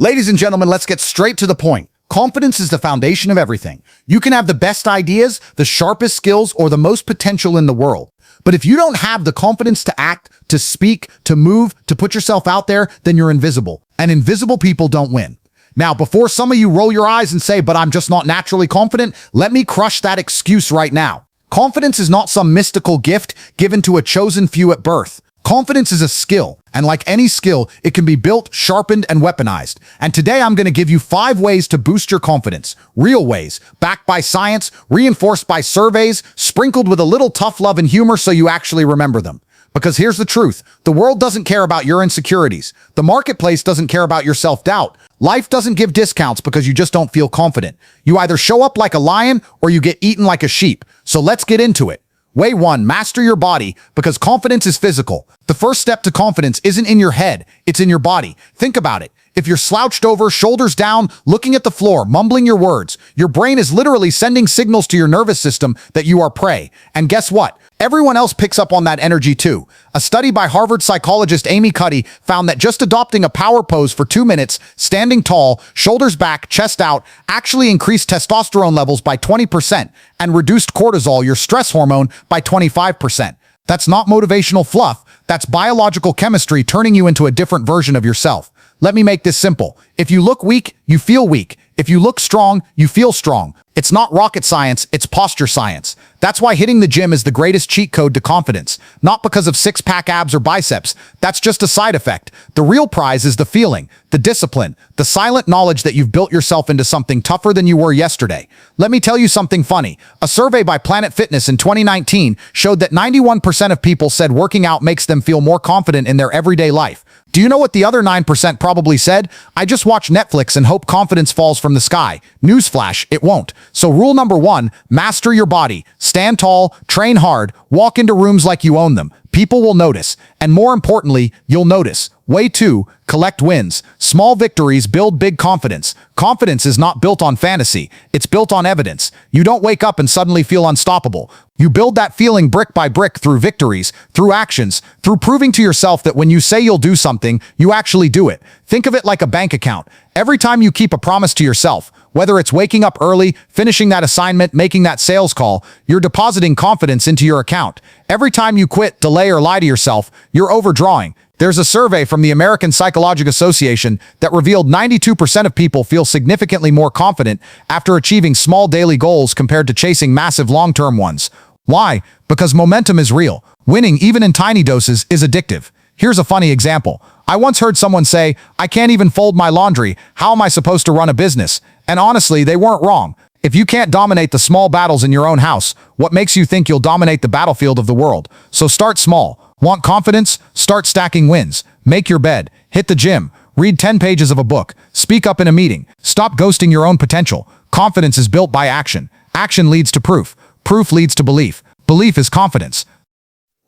Ladies and gentlemen, let's get straight to the point. Confidence is the foundation of everything. You can have the best ideas, the sharpest skills, or the most potential in the world. But if you don't have the confidence to act, to speak, to move, to put yourself out there, then you're invisible. And invisible people don't win. Now, before some of you roll your eyes and say, but I'm just not naturally confident, let me crush that excuse right now. Confidence is not some mystical gift given to a chosen few at birth. Confidence is a skill, and like any skill, it can be built, sharpened, and weaponized. And today I'm going to give you 5 ways to boost your confidence. Real ways, backed by science, reinforced by surveys, sprinkled with a little tough love and humor so you actually remember them. Because here's the truth, the world doesn't care about your insecurities. The marketplace doesn't care about your self-doubt. Life doesn't give discounts because you just don't feel confident. You either show up like a lion or you get eaten like a sheep. So let's get into it. Way 1, master your body, because confidence is physical. The first step to confidence isn't in your head, it's in your body. Think about it. If you're slouched over, shoulders down, looking at the floor, mumbling your words, your brain is literally sending signals to your nervous system that you are prey. And guess what? Everyone else picks up on that energy too. A study by Harvard psychologist Amy Cuddy found that just adopting a power pose for 2 minutes, standing tall, shoulders back, chest out, actually increased testosterone levels by 20% and reduced cortisol, your stress hormone, by 25%. That's not motivational fluff. That's biological chemistry turning you into a different version of yourself. Let me make this simple. If you look weak, you feel weak. If you look strong, you feel strong. It's not rocket science, it's posture science. That's why hitting the gym is the greatest cheat code to confidence. Not because of six-pack abs or biceps. That's just a side effect. The real prize is the feeling, the discipline, the silent knowledge that you've built yourself into something tougher than you were yesterday. Let me tell you something funny. A survey by Planet Fitness in 2019 showed that 91% of people said working out makes them feel more confident in their everyday life. Do you know what the other 9% probably said? I just watch Netflix and hope confidence falls from the sky. Newsflash, it won't. So rule number 1, master your body. Stand tall, train hard, walk into rooms like you own them. People will notice. And more importantly, you'll notice. Way 2, collect wins. Small victories build big confidence. Confidence is not built on fantasy. It's built on evidence. You don't wake up and suddenly feel unstoppable. You build that feeling brick by brick through victories, through actions, through proving to yourself that when you say you'll do something, you actually do it. Think of it like a bank account. Every time you keep a promise to yourself, whether it's waking up early, finishing that assignment, making that sales call, you're depositing confidence into your account. Every time you quit, delay, or lie to yourself, you're overdrawing. There's a survey from the American Psychological Association that revealed 92% of people feel significantly more confident after achieving small daily goals compared to chasing massive long-term ones. Why? Because momentum is real. Winning, even in tiny doses, is addictive. Here's a funny example. I once heard someone say, "I can't even fold my laundry. How am I supposed to run a business?" And honestly, they weren't wrong. If you can't dominate the small battles in your own house, what makes you think you'll dominate the battlefield of the world? So start small. Want confidence? Start stacking wins. Make your bed. Hit the gym. Read 10 pages of a book. Speak up in a meeting. Stop ghosting your own potential. Confidence is built by action. Action leads to proof. Proof leads to belief. Belief is confidence.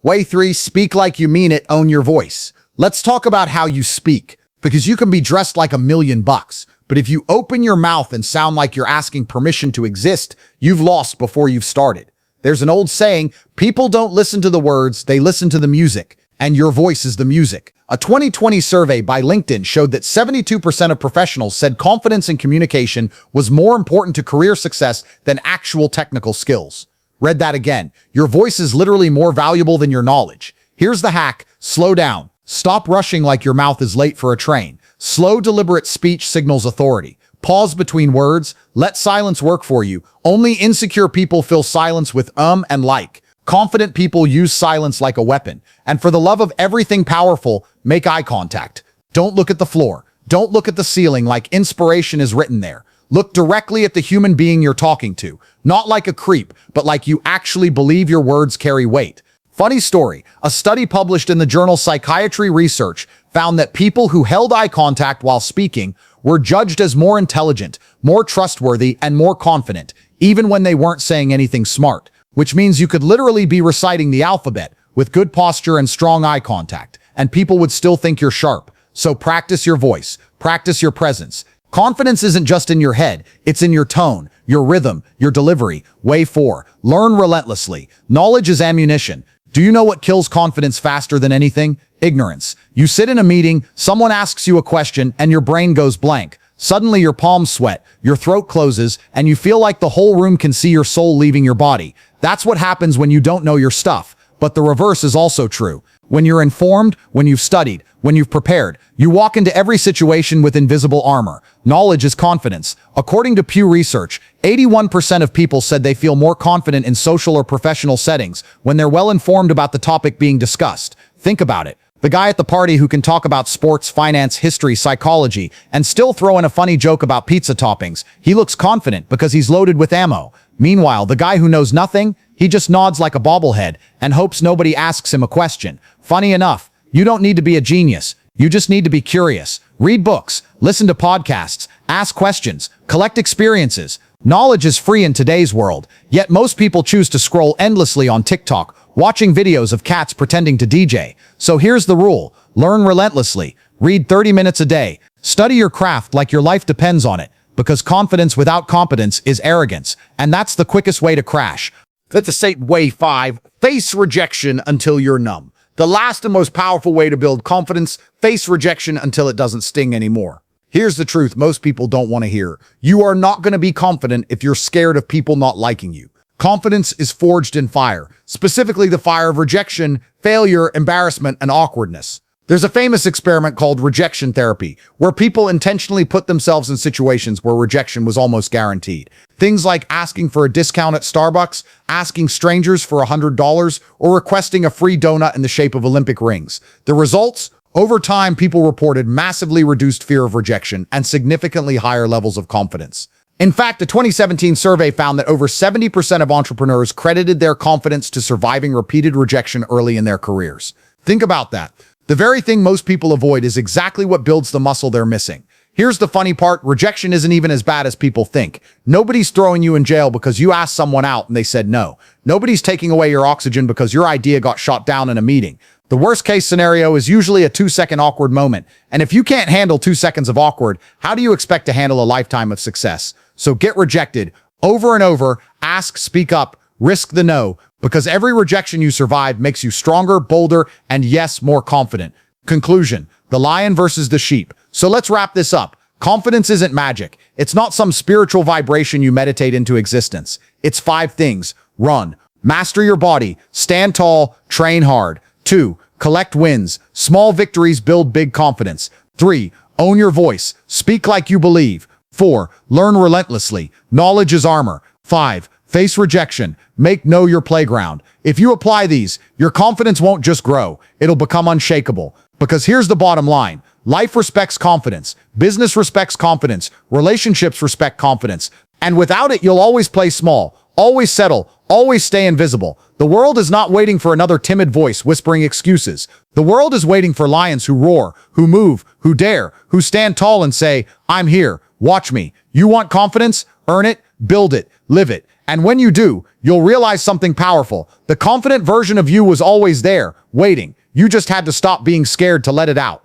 Way 3, speak like you mean it, own your voice. Let's talk about how you speak, because you can be dressed like $1,000,000, but if you open your mouth and sound like you're asking permission to exist, you've lost before you've started. There's an old saying, people don't listen to the words, they listen to the music, and your voice is the music. A 2020 survey by LinkedIn showed that 72% of professionals said confidence in communication was more important to career success than actual technical skills. Read that again. Your voice is literally more valuable than your knowledge. Here's the hack. Slow down. Stop rushing like your mouth is late for a train. Slow, deliberate speech signals authority. Pause between words. Let silence work for you. Only insecure people fill silence with and like. Confident people use silence like a weapon. And for the love of everything powerful, make eye contact. Don't look at the floor. Don't look at the ceiling like inspiration is written there. Look directly at the human being you're talking to. Not like a creep, but like you actually believe your words carry weight. Funny story, a study published in the journal Psychiatry Research found that people who held eye contact while speaking were judged as more intelligent, more trustworthy, and more confident, even when they weren't saying anything smart, which means you could literally be reciting the alphabet with good posture and strong eye contact, and people would still think you're sharp. So practice your voice, practice your presence. Confidence isn't just in your head, it's in your tone, your rhythm, your delivery. Way 4, learn relentlessly. Knowledge is ammunition. Do you know what kills confidence faster than anything? Ignorance. You sit in a meeting, someone asks you a question, and your brain goes blank. Suddenly your palms sweat, your throat closes, and you feel like the whole room can see your soul leaving your body. That's what happens when you don't know your stuff. But the reverse is also true. When you're informed, when you've studied, when you've prepared, you walk into every situation with invisible armor. Knowledge is confidence. According to Pew Research, 81% of people said they feel more confident in social or professional settings when they're well informed about the topic being discussed. Think about it. The guy at the party who can talk about sports, finance, history, psychology, and still throw in a funny joke about pizza toppings, he looks confident because he's loaded with ammo. Meanwhile, the guy who knows nothing, he just nods like a bobblehead and hopes nobody asks him a question. Funny enough, you don't need to be a genius. You just need to be curious. Read books, listen to podcasts, ask questions, collect experiences. Knowledge is free in today's world, yet most people choose to scroll endlessly on TikTok, watching videos of cats pretending to DJ. So here's the rule. Learn relentlessly. Read 30 minutes a day. Study your craft like your life depends on it, because confidence without competence is arrogance, and that's the quickest way to crash. That's the same way 5. Face rejection until you're numb. The last and most powerful way to build confidence, face rejection until it doesn't sting anymore. Here's the truth most people don't want to hear. You are not going to be confident if you're scared of people not liking you. Confidence is forged in fire, specifically the fire of rejection, failure, embarrassment, and awkwardness. There's a famous experiment called rejection therapy, where people intentionally put themselves in situations where rejection was almost guaranteed. Things like asking for a discount at Starbucks, asking strangers for $100, or requesting a free donut in the shape of Olympic rings. The results? Over time, people reported massively reduced fear of rejection and significantly higher levels of confidence. In fact, a 2017 survey found that over 70% of entrepreneurs credited their confidence to surviving repeated rejection early in their careers. Think about that. The very thing most people avoid is exactly what builds the muscle they're missing. Here's the funny part, rejection isn't even as bad as people think. Nobody's throwing you in jail because you asked someone out and they said no. Nobody's taking away your oxygen because your idea got shot down in a meeting. The worst case scenario is usually a 2-second awkward moment. And if you can't handle 2 seconds of awkward, how do you expect to handle a lifetime of success? So get rejected over and over, ask, speak up, risk the no, because every rejection you survive makes you stronger, bolder, and yes, more confident. Conclusion, the lion versus the sheep. So let's wrap this up. Confidence isn't magic. It's not some spiritual vibration you meditate into existence. It's 5 things. Run. Master your body. Stand tall. Train hard. 2. Collect wins. Small victories build big confidence. 3. Own your voice. Speak like you believe. 4. Learn relentlessly. Knowledge is armor. 5. Face rejection. Make know your playground. If you apply these, your confidence won't just grow. It'll become unshakable. Because here's the bottom line. Life respects confidence. Business respects confidence. Relationships respect confidence. And without it, you'll always play small, always settle, always stay invisible. The world is not waiting for another timid voice whispering excuses. The world is waiting for lions who roar, who move, who dare, who stand tall and say, I'm here. Watch me. You want confidence? Earn it, build it, live it. And when you do, you'll realize something powerful. The confident version of you was always there, waiting. You just had to stop being scared to let it out.